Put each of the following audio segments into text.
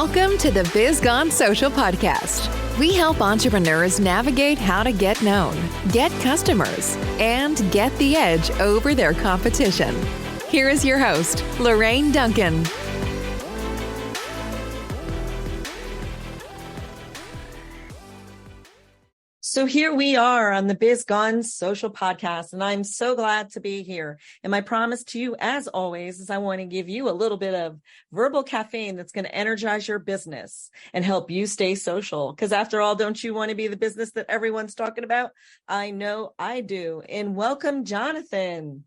Welcome to the Biz Gone Social podcast. We help entrepreneurs navigate how to get known, get customers, and get the edge over their competition. Here is your host, Lorraine Duncan. So here we are on the Biz Gone Social podcast, and I'm so glad to be here. And my promise to you, as always, is I want to give you a little bit of verbal caffeine that's going to energize your business and help you stay social. Because after all, don't you want to be the business that everyone's talking about? I know I do. And welcome, Jonathan.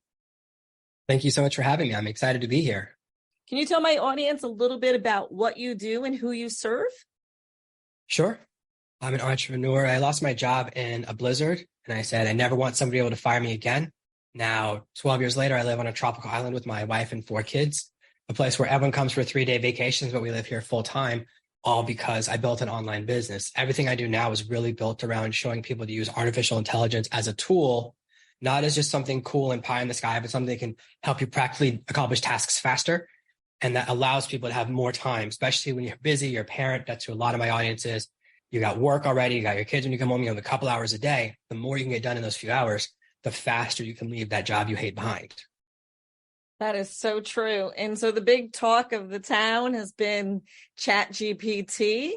Thank you so much for having me. I'm excited to be here. Can you tell my audience a little bit about what you do and who you serve? Sure. I'm an entrepreneur. I lost my job in a blizzard, and I said, I never want somebody able to fire me again. Now, 12 years later, I live on a tropical island with my wife and 4 kids, a place where everyone comes for 3-day vacations, but we live here full time, all because I built an online business. Everything I do now is really built around showing people to use artificial intelligence as a tool, not as just something cool and pie in the sky, but something that can help you practically accomplish tasks faster. And that allows people to have more time, especially when you're busy, you're a parent. That's who a lot of my audience is. You got work already, you got your kids when you come home, you have a couple hours a day. The more you can get done in those few hours, the faster you can leave that job you hate behind. That is so true. And so the big talk of the town has been ChatGPT.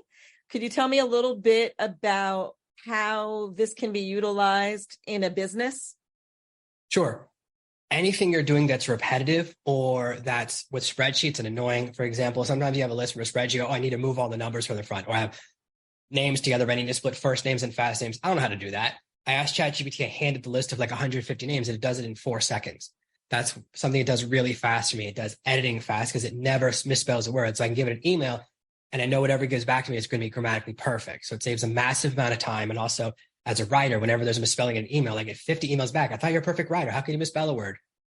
Could you tell me a little bit about how this can be utilized in a business? Sure. Anything you're doing that's repetitive or that's with spreadsheets and annoying, for example, sometimes you have a list from a spreadsheet, I need to move all the numbers from the front, or I have names together, ready to split first names and fast names. I don't know how to do that. I asked ChatGPT, I handed the list of like 150 names and it does it in 4 seconds. That's something it does really fast for me. It does editing fast because it never misspells a word. So I can give it an email and I know whatever it gives back to me is going to be grammatically perfect. So it saves a massive amount of time. And also as a writer, whenever there's a misspelling in an email, I get 50 emails back. I thought you're a perfect writer. How can you misspell a word?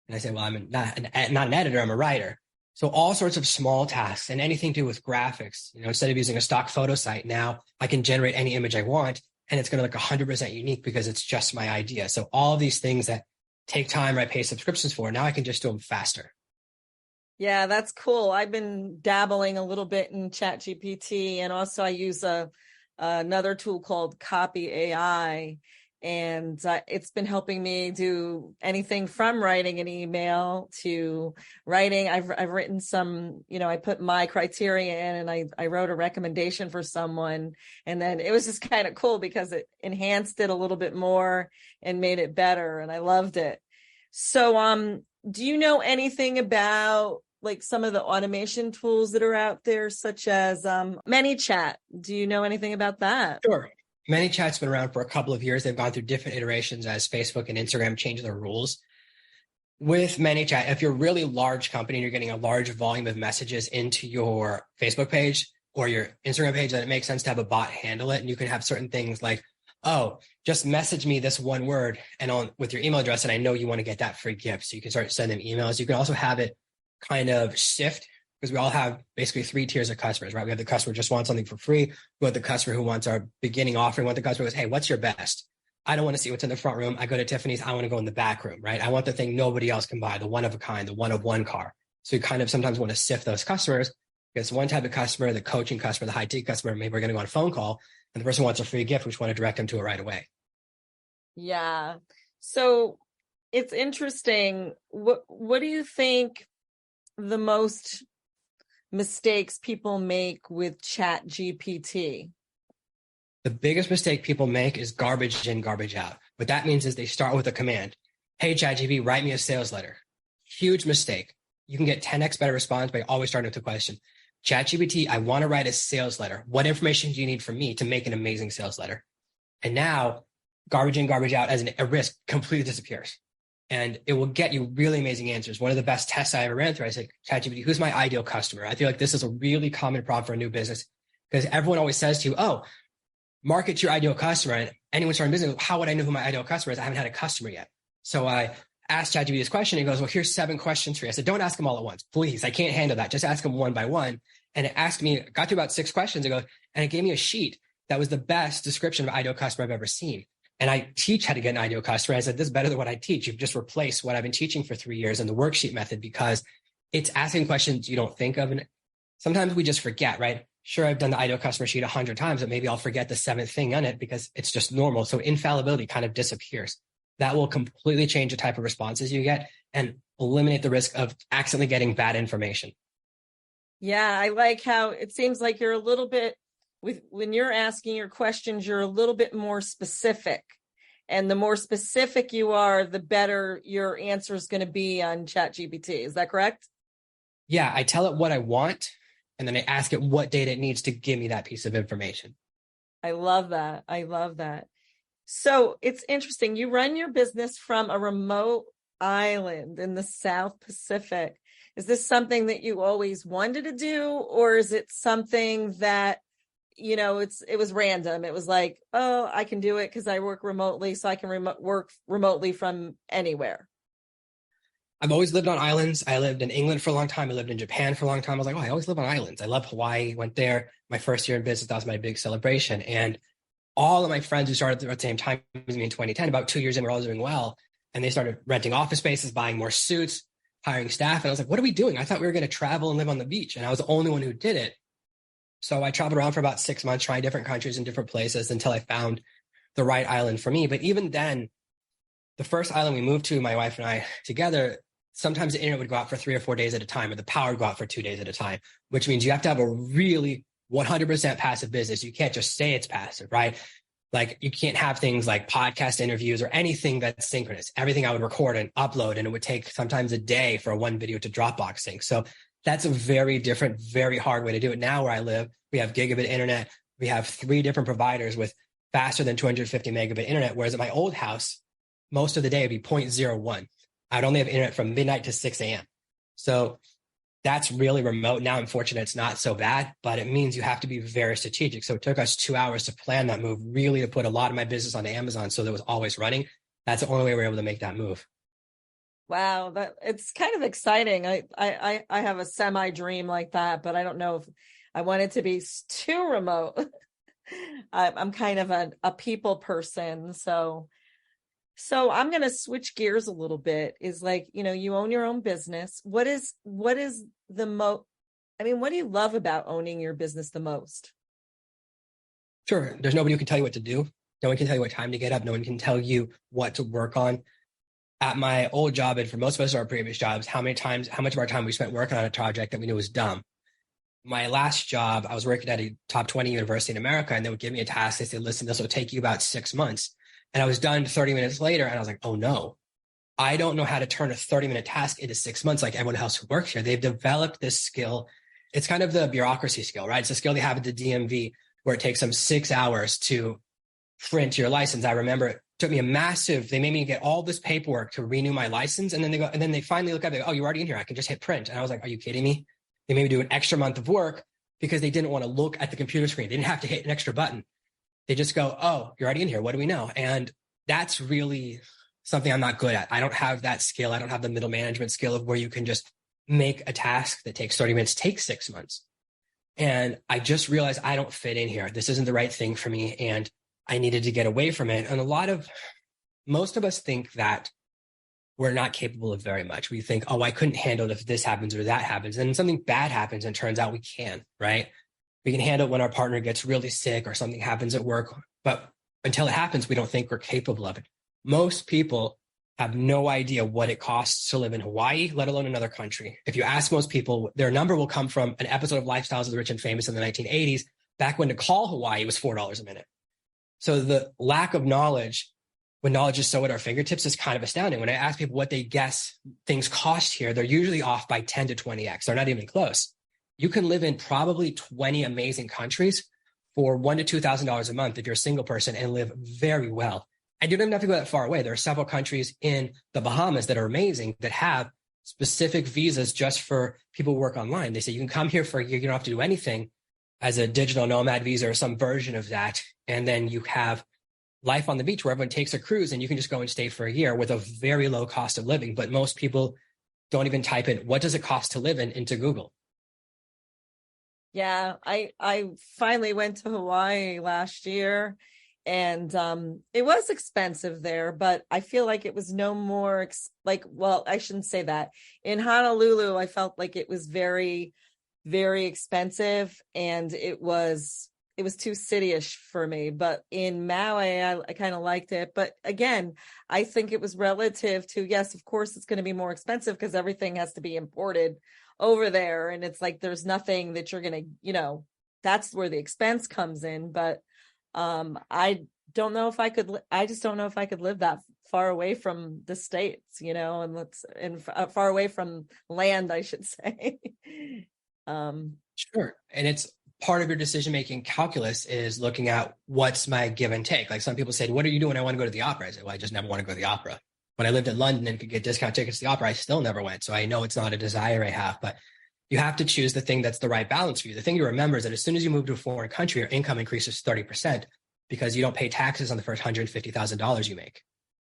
And I say, well, I'm not an editor. I'm a writer. So all sorts of small tasks and anything to do with graphics, instead of using a stock photo site, now I can generate any image I want and it's going to look 100% unique because it's just my idea. So all of these things that take time, I pay subscriptions for, now I can just do them faster. Yeah, that's cool. I've been dabbling a little bit in ChatGPT, and also I use another tool called Copy AI. And it's been helping me do anything from writing an email to writing. I've written some, I put my criteria in and I wrote a recommendation for someone. And then it was just kind of cool because it enhanced it a little bit more and made it better. And I loved it. So do you know anything about like some of the automation tools that are out there, such as ManyChat? Do you know anything about that? Sure. ManyChat's been around for a couple of years. They've gone through different iterations as Facebook and Instagram change their rules. With ManyChat, if you're a really large company and you're getting a large volume of messages into your Facebook page or your Instagram page, then it makes sense to have a bot handle it. And you can have certain things like, just message me this one word and with your email address, and I know you want to get that free gift. So you can start sending emails. You can also have it kind of shift, because we all have basically 3 tiers of customers, right? We have the customer who just wants something for free. We have the customer who wants our beginning offering. We want the customer who goes, hey, what's your best? I don't want to see what's in the front room. I go to Tiffany's. I want to go in the back room, right? I want the thing nobody else can buy, the one of a kind, the one of one car. So you kind of sometimes want to sift those customers, because one type of customer, the coaching customer, the high ticket customer, maybe we're going to go on a phone call and the person wants a free gift. We just want to direct them to it right away. Yeah. So it's interesting. What do you think the most mistakes people make with ChatGPT? The biggest mistake people make is garbage in, garbage out. What that means is they start with a command. Hey, ChatGPT, write me a sales letter. Huge mistake. You can get 10x better response by always starting with a question. ChatGPT, I want to write a sales letter. What information do you need from me to make an amazing sales letter? And now garbage in, garbage out as a risk completely disappears. And it will get you really amazing answers. One of the best tests I ever ran through, I said, ChatGPT, who's my ideal customer? I feel like this is a really common problem for a new business, because everyone always says to you, market to your ideal customer. And anyone starting business, how would I know who my ideal customer is? I haven't had a customer yet. So I asked ChatGPT this question. He goes, well, here's 7 questions for you. I said, don't ask them all at once, please. I can't handle that. Just ask them one by one. And it asked me, got to about 6 questions ago, and it gave me a sheet that was the best description of ideal customer I've ever seen. And I teach how to get an ideal customer. I said, this is better than what I teach. You've just replaced what I've been teaching for 3 years in the worksheet method, because it's asking questions you don't think of. And sometimes we just forget, right? Sure, I've done the ideal customer sheet 100 times, but maybe I'll forget the seventh thing on it because it's just normal. So infallibility kind of disappears. That will completely change the type of responses you get and eliminate the risk of accidentally getting bad information. Yeah, I like how it seems like you're a little bit when you're asking your questions, you're a little bit more specific. And the more specific you are, the better your answer is going to be on ChatGPT. Is that correct? Yeah, I tell it what I want, and then I ask it what data it needs to give me that piece of information. I love that. I love that. So it's interesting. You run your business from a remote island in the South Pacific. Is this something that you always wanted to do, or is it something that, it was random? It was like, oh, I can do it because I work remotely, so I can work remotely from anywhere. I've always lived on islands. I lived in England for a long time. I lived in Japan for a long time. I was like, oh, I always live on islands. I love Hawaii. Went there. My first year in business, that was my big celebration. And all of my friends who started at the same time as me in 2010, about 2 years in, were all doing well. And they started renting office spaces, buying more suits, hiring staff. And I was like, what are we doing? I thought we were going to travel and live on the beach. And I was the only one who did it. So I traveled around for about 6 months, trying different countries and different places until I found the right island for me. But even then, the first island we moved to, my wife and I together, sometimes the internet would go out for 3 or 4 days at a time, or the power would go out for 2 days at a time, which means you have to have a really 100% passive business. You can't just say it's passive, right? Like you can't have things like podcast interviews or anything that's synchronous. Everything I would record and upload, and it would take sometimes a day for one video to Dropbox sync. So that's a very different, very hard way to do it. Now where I live, we have gigabit internet. We have 3 different providers with faster than 250 megabit internet. Whereas at my old house, most of the day would be 0.01. I'd only have internet from midnight to 6 a.m. So that's really remote. Now I'm fortunate it's not so bad, but it means you have to be very strategic. So it took us 2 hours to plan that move, really to put a lot of my business onto Amazon so that it was always running. That's the only way we were able to make that move. Wow, that it's kind of exciting. I have a semi dream like that, but I don't know if I want it to be too remote. I'm kind of a people person, so I'm going to switch gears a little bit. Is like, you own your own business. What is the what do you love about owning your business the most? Sure. There's nobody who can tell you what to do. No one can tell you what time to get up. No one can tell you what to work on. At my old job, and for most of us, our previous jobs, how much of our time we spent working on a project that we knew was dumb. My last job, I was working at a top 20 university in America, and they would give me a task. They said, listen, this will take you about 6 months. And I was done 30 minutes later, and I was like, oh no, I don't know how to turn a 30-minute task into 6 months like everyone else who works here. They've developed this skill. It's kind of the bureaucracy skill, right? It's a skill they have at the DMV where it takes them 6 hours to print your license. I remember it took me they made me get all this paperwork to renew my license. And then they finally look at it, they go, oh, you're already in here. I can just hit print. And I was like, are you kidding me? They made me do an extra month of work because they didn't want to look at the computer screen. They didn't have to hit an extra button. They just go, oh, you're already in here. What do we know? And that's really something I'm not good at. I don't have that skill. I don't have the middle management skill of where you can just make a task that takes 30 minutes, take 6 months. And I just realized I don't fit in here. This isn't the right thing for me. And I needed to get away from it. And most of us think that we're not capable of very much. We think, oh, I couldn't handle it if this happens or that happens. And something bad happens and it turns out we can, right? We can handle it when our partner gets really sick or something happens at work. But until it happens, we don't think we're capable of it. Most people have no idea what it costs to live in Hawaii, let alone another country. If you ask most people, their number will come from an episode of Lifestyles of the Rich and Famous in the 1980s, back when to call Hawaii was $4 a minute. So the lack of knowledge, when knowledge is so at our fingertips, is kind of astounding. When I ask people what they guess things cost here, they're usually off by 10 to 20x. They're not even close. You can live in probably 20 amazing countries for $1,000 to $2,000 a month if you're a single person and live very well. And you don't even have to go that far away. There are several countries in the Bahamas that are amazing that have specific visas just for people who work online. They say you can come here for a year. You don't have to do anything as a digital nomad visa or some version of that. And then you have life on the beach where everyone takes a cruise and you can just go and stay for a year with a very low cost of living. But most people don't even type in, what does it cost to live into Google? Yeah, I finally went to Hawaii last year, and it was expensive there, but I feel like it was no more I shouldn't say that. In Honolulu, I felt like it was very very expensive, and it was too city-ish for me. But in Maui, I kind of liked it. But again, I think it was relative to, yes, of course it's going to be more expensive because everything has to be imported over there. And it's like, there's nothing that you're going to, that's where the expense comes in. But I don't know if I could, I just don't know if I could live that far away from the States, and far away from land, I should say. Sure. And it's part of your decision-making calculus is looking at what's my give and take. Like some people say, what are you doing when I want to go to the opera? I say, well, I just never want to go to the opera. When I lived in London and could get discount tickets to the opera, I still never went. So I know it's not a desire I have, but you have to choose the thing that's the right balance for you. The thing to remember is that as soon as you move to a foreign country, your income increases 30% because you don't pay taxes on the first $150,000 you make.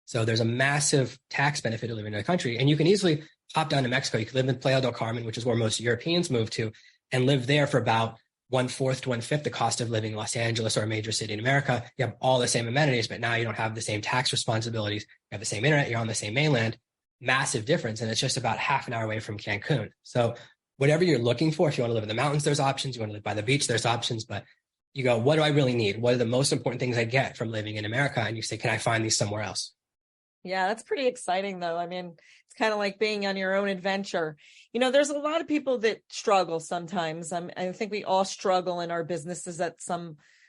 So there's a massive tax benefit to living in a country. And you can easily hop down to Mexico. You can live in Playa del Carmen, which is where most Europeans move to, and live there for about 1/4 to 1/5 the cost of living in Los Angeles or a major city in America. You have all the same amenities, but now you don't have the same tax responsibilities. You have the same internet. You're on the same mainland. Massive difference. And it's just about half an hour away from Cancun. So whatever you're looking for, if you want to live in the mountains, there's options. You want to live by the beach, there's options. But you go, what do I really need? What are the most important things I get from living in America? And you say, can I find these somewhere else? Yeah, that's pretty exciting, though. I mean, it's kind of like being on your own adventure. There's a lot of people that struggle sometimes. I think we all struggle in our businesses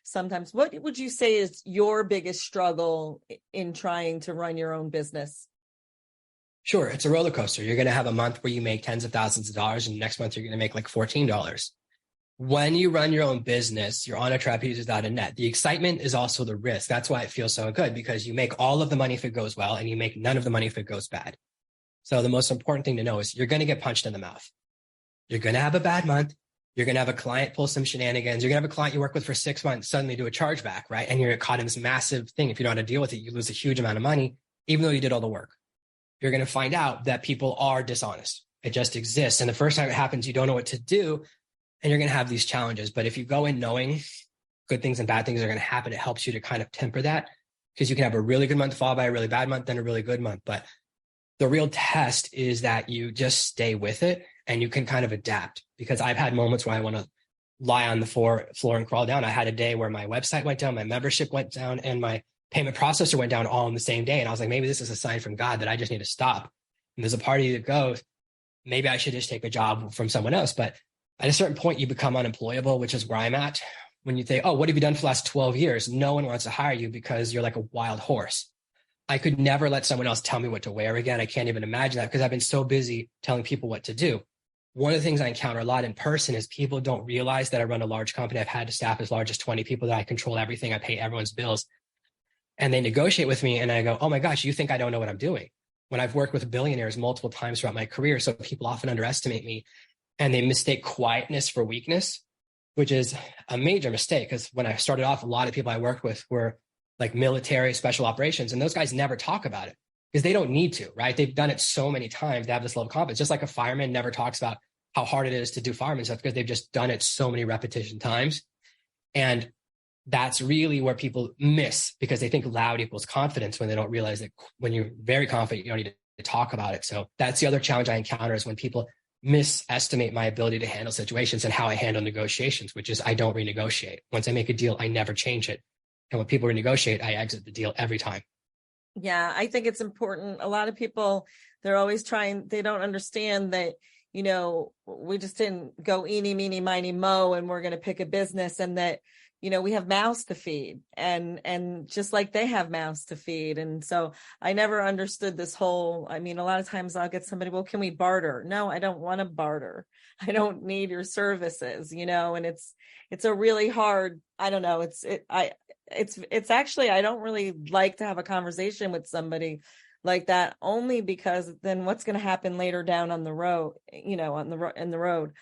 sometimes. What would you say is your biggest struggle in trying to run your own business? Sure. It's a roller coaster. You're going to have a month where you make tens of thousands of dollars, and next month you're going to make like $14. When you run your own business, you're on a trapeze without a net. The excitement is also the risk. That's why it feels so good, because you make all of the money if it goes well, and you make none of the money if it goes bad. So the most important thing to know is you're going to get punched in the mouth. You're going to have a bad month. You're going to have a client pull some shenanigans. You're going to have a client you work with for 6 months suddenly do a chargeback, right? And you're caught in this massive thing. If you don't know how to deal with it, you lose a huge amount of money, even though you did all the work. You're going to find out that people are dishonest. It just exists. And the first time it happens, you don't know what to do. And you're going to have these challenges. But if you go in knowing good things and bad things are going to happen, it helps you to kind of temper that, because you can have a really good month followed by a really bad month, then a really good month. But the real test is that you just stay with it and you can kind of adapt, because I've had moments where I want to lie on the floor and crawl down. I had a day where my website went down, my membership went down, and my payment processor went down all in the same day. And I was like, maybe this is a sign from God that I just need to stop. And there's a part of you that goes, maybe I should just take a job from someone else. But at a certain point, you become unemployable, which is where I'm at. When you say, oh, what have you done for the last 12 years? No one wants to hire you because you're like a wild horse. I could never let someone else tell me what to wear again. I can't even imagine that, because I've been so busy telling people what to do. One of the things I encounter a lot in person is people don't realize that I run a large company. I've had to staff as large as 20 people, that I control everything. I pay everyone's bills. And they negotiate with me and I go, oh my gosh, you think I don't know what I'm doing? When I've worked with billionaires multiple times throughout my career. So people often underestimate me and they mistake quietness for weakness, which is a major mistake. Because when I started off, a lot of people I worked with were like military special operations. And those guys never talk about it because they don't need to, right? They've done it so many times. They have this level of confidence. Just like a fireman never talks about how hard it is to do fireman stuff, because they've just done it so many repetition times. And that's really where people miss, because they think loud equals confidence, when they don't realize that when you're very confident, you don't need to talk about it. So that's the other challenge I encounter, is when people misestimate my ability to handle situations and how I handle negotiations, which is I don't renegotiate. Once I make a deal, I never change it. And when people renegotiate, I exit the deal every time. Yeah, I think it's important. A lot of people, they're always trying, they don't understand that, we just didn't go eeny, meeny, miny, mo, and we're going to pick a business, and that, we have mouths to feed, and just like they have mouths to feed. And so I never understood this whole, a lot of times I'll get somebody, well, can we barter? No, I don't want to barter. I don't need your services, and it's a really hard, I don't know. It's actually, I don't really like to have a conversation with somebody like that, only because then what's going to happen later down on the road, in the road.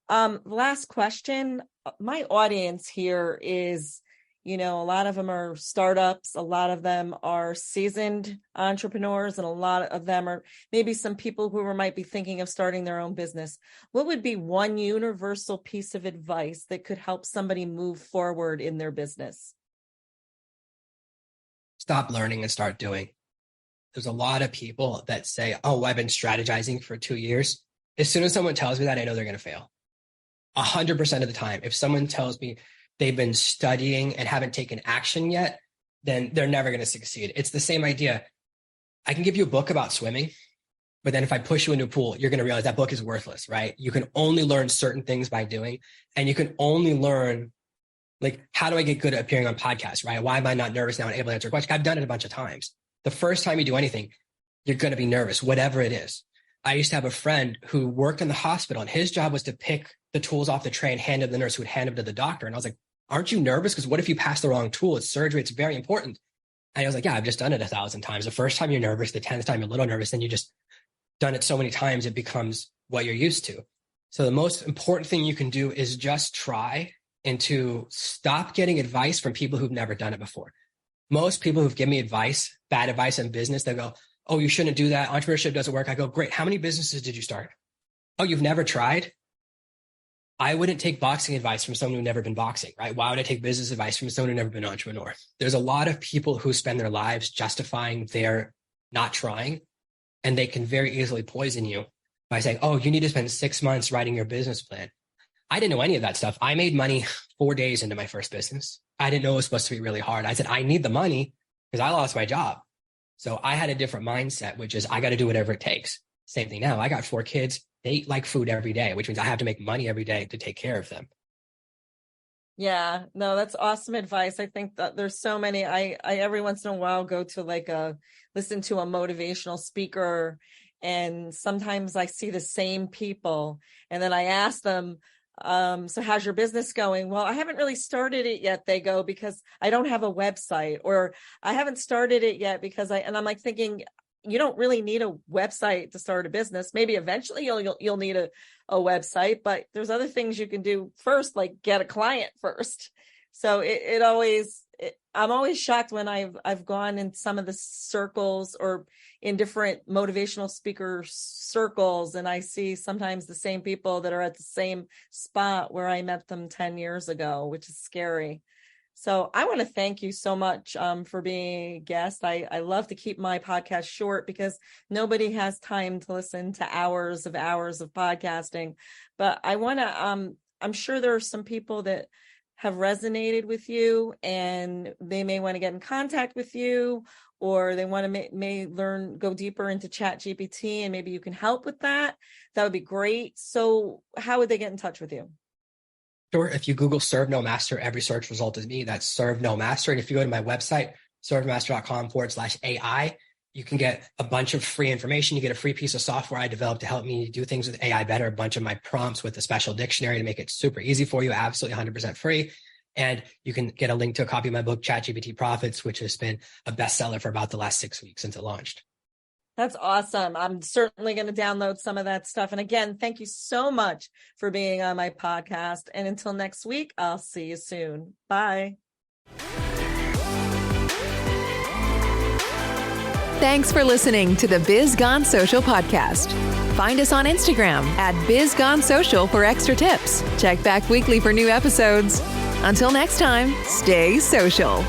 Last question. My audience here is, a lot of them are startups. A lot of them are seasoned entrepreneurs, and a lot of them are maybe some people who might be thinking of starting their own business. What would be one universal piece of advice that could help somebody move forward in their business? Stop learning and start doing. There's a lot of people that say, oh, I've been strategizing for 2 years. As soon as someone tells me that, I know they're going to fail. 100% of the time, if someone tells me they've been studying and haven't taken action yet, then they're never going to succeed. It's the same idea. I can give you a book about swimming, but then if I push you into a pool, you're going to realize that book is worthless, right? You can only learn certain things by doing, and you can only learn, like, how do I get good at appearing on podcasts, right? Why am I not nervous now and able to answer a question? I've done it a bunch of times. The first time you do anything, you're going to be nervous, whatever it is. I used to have a friend who worked in the hospital, and his job was to pick the tools off the tray and hand them to the nurse who would hand them to the doctor. And I was like, aren't you nervous? Because what if you pass the wrong tool? It's surgery. It's very important. And I was like, yeah, I've just done it 1,000 times. The first time you're nervous, the 10th time you're a little nervous, then you just done it so many times, it becomes what you're used to. So the most important thing you can do is just try and to stop getting advice from people who've never done it before. Most people who've given me advice, bad advice in business, they go, oh, you shouldn't do that. Entrepreneurship doesn't work. I go, great. How many businesses did you start? Oh, you've never tried? I wouldn't take boxing advice from someone who'd never been boxing, right? Why would I take business advice from someone who'd never been an entrepreneur? There's a lot of people who spend their lives justifying their not trying, and they can very easily poison you by saying, oh, you need to spend 6 months writing your business plan. I didn't know any of that stuff. I made money 4 days into my first business. I didn't know it was supposed to be really hard. I said, I need the money because I lost my job. So I had a different mindset, which is I got to do whatever it takes. Same thing now. I got 4 kids. They eat like food every day, which means I have to make money every day to take care of them. Yeah, no, that's awesome advice. I think that there's so many, I every once in a while go to listen to a motivational speaker, and sometimes I see the same people, and then I ask them, so how's your business going? Well, I haven't really started it yet, they go, because I don't have a website, or I haven't started it yet because I'm like thinking, you don't really need a website to start a business. Maybe eventually you'll need a website, but there's other things you can do first, like get a client first. So I'm always shocked when I've gone in some of the circles or in different motivational speaker circles, and I see sometimes the same people that are at the same spot where I met them 10 years ago, which is scary. So I want to thank you so much for being a guest. I love to keep my podcast short because nobody has time to listen to hours of podcasting. But I want to, I'm sure there are some people that have resonated with you and they may want to get in contact with you, or they want to go deeper into ChatGPT, and maybe you can help with that. That would be great. So how would they get in touch with you? Sure. If you Google Serve No Master, every search result is me. That's Serve No Master. And if you go to my website, servemaster.com/AI, you can get a bunch of free information. You get a free piece of software I developed to help me do things with AI better, a bunch of my prompts with a special dictionary to make it super easy for you, absolutely 100% free. And you can get a link to a copy of my book, ChatGPT Profits, which has been a bestseller for about the last 6 weeks since it launched. That's awesome. I'm certainly going to download some of that stuff. And again, thank you so much for being on my podcast. And until next week, I'll see you soon. Bye. Thanks for listening to the Biz Gone Social podcast. Find us on Instagram at Biz Gone Social for extra tips. Check back weekly for new episodes. Until next time, stay social.